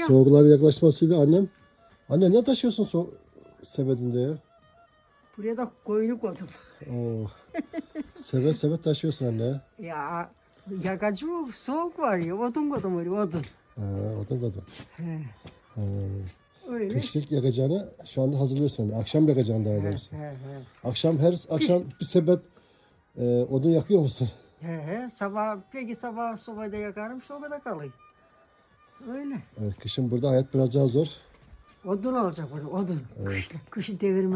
Gel. Soğukların yaklaşmasıyla anne ne taşıyorsun sepetinde ya? Buraya da koyunu koydum. Oh. Sepet taşıyorsun anne. Ya yakacı soğuk var ya. Odun koydum öyle odun. Ha, odun. He, Ha. öyle. Kışlık yakacağını şu anda hazırlıyorsun. Akşam yakacağını daha He, doğrusu. he, he. Her akşam bir sepet odun yakıyor musun? He, sabah sobada yakarım, sobada kalıyor. Öyle. Evet, kışın burada hayat biraz daha zor. Odun olacak burada, odun. Evet. Kışı devirme.